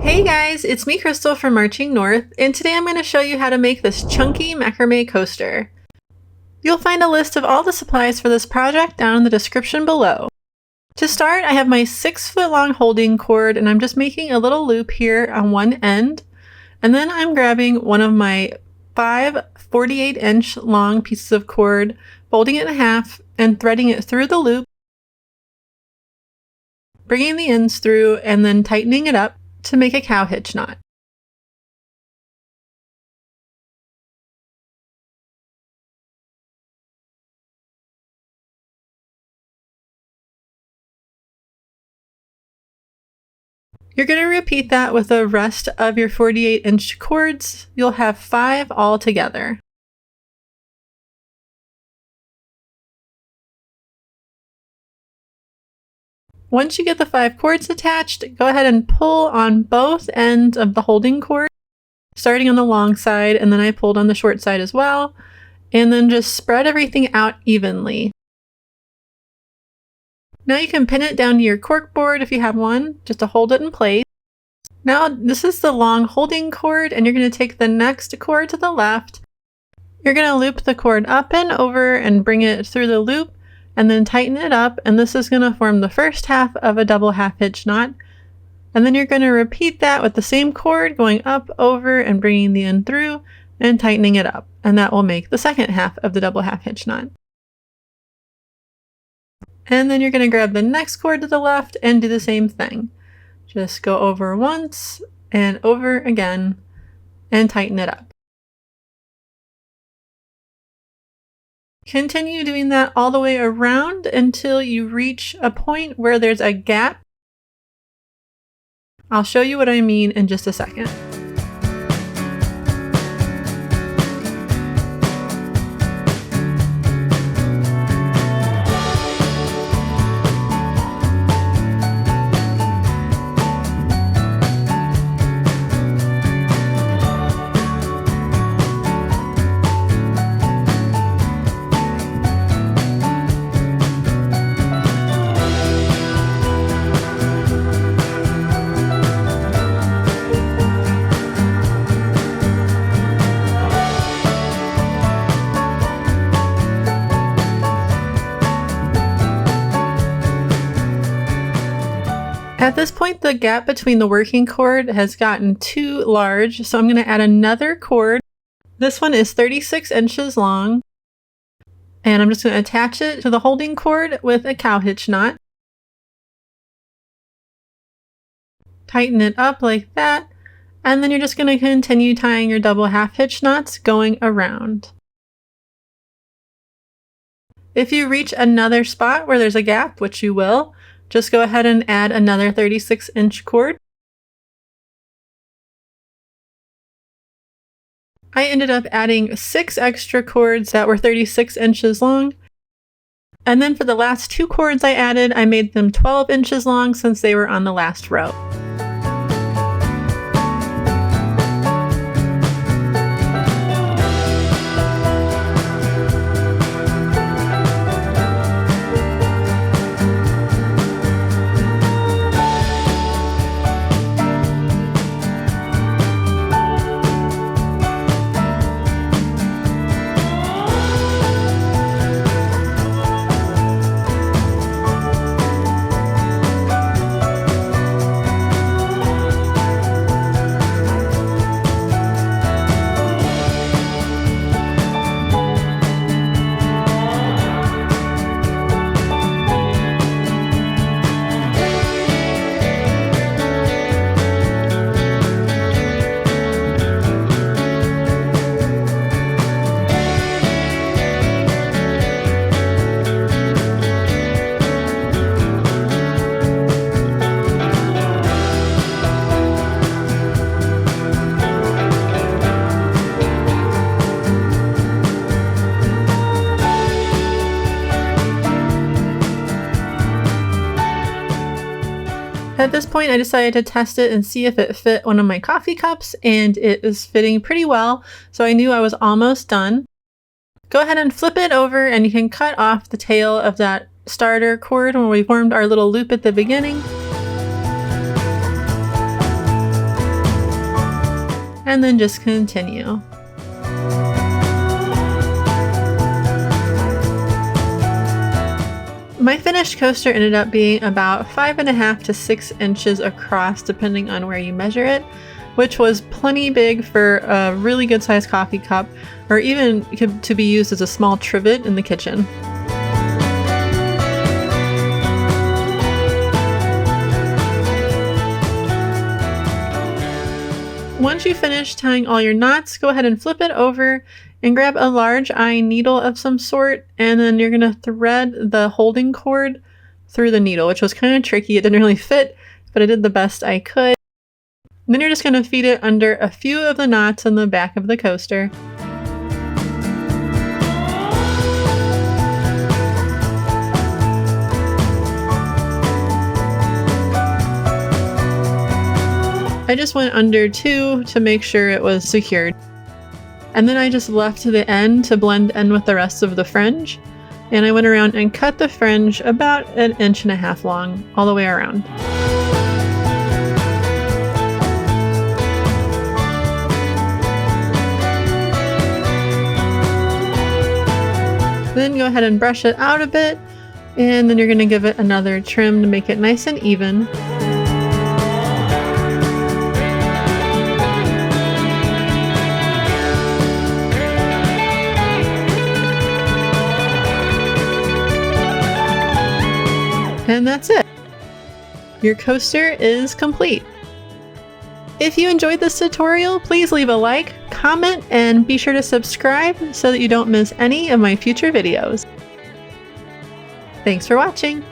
Hey guys, it's me Crystal from Marching North, and today I'm going to show you how to make this chunky macrame coaster. You'll find a list of all the supplies for this project down in the description below. To start, I have my 6-foot long holding cord, and I'm just making a little loop here on one end, and then I'm grabbing one of my 5 48-inch long pieces of cord, folding it in half, and threading it through the loop, bringing the ends through, and then tightening it up to make a cow hitch knot. You're going to repeat that with the rest of your 48-inch cords. You'll have 5 all together. Once you get the 5 cords attached, go ahead and pull on both ends of the holding cord, starting on the long side, and then I pulled on the short side as well, and then just spread everything out evenly. Now you can pin it down to your cork board if you have one, just to hold it in place. Now this is the long holding cord, and you're going to take the next cord to the left. You're going to loop the cord up and over and bring it through the loop, and then tighten it up, and this is going to form the first half of a double half hitch knot. And then you're going to repeat that with the same cord, going up, over, and bringing the end through and tightening it up, and that will make the second half of the double half hitch knot. And then you're going to grab the next cord to the left and do the same thing. Just go over once and over again and tighten it up. Continue doing that all the way around until you reach a point where there's a gap. I'll show you what I mean in just a second. At this point, the gap between the working cord has gotten too large, so I'm going to add another cord. This one is 36 inches long, and I'm just going to attach it to the holding cord with a cow hitch knot. Tighten it up like that, and then you're just going to continue tying your double half hitch knots going around. If you reach another spot where there's a gap, which you will, just go ahead and add another 36-inch cord. I ended up adding 6 extra cords that were 36 inches long. And then for the last 2 cords I added, I made them 12 inches long since they were on the last row. At this point, I decided to test it and see if it fit one of my coffee cups, and it is fitting pretty well, so I knew I was almost done. Go ahead and flip it over, and you can cut off the tail of that starter cord where we formed our little loop at the beginning. and then just continue. My finished coaster ended up being about 5.5 to 6 inches across, depending on where you measure it, which was plenty big for a really good sized coffee cup, or even to be used as a small trivet in the kitchen. Once you finish tying all your knots, go ahead and flip it over and grab a large eye needle of some sort, and then you're going to thread the holding cord through the needle, which was kind of tricky. It didn't really fit, but I did the best I could. And then you're just going to feed it under a few of the knots in the back of the coaster. I just went under 2 to make sure it was secured. And then I just left the end to blend in with the rest of the fringe. And I went around and cut the fringe about 1.5 inches long all the way around. Then go ahead and brush it out a bit, and then you're going to give it another trim to make it nice and even. And that's it. Your coaster is complete. If you enjoyed this tutorial, please leave a like, comment, and be sure to subscribe so that you don't miss any of my future videos. Thanks for watching!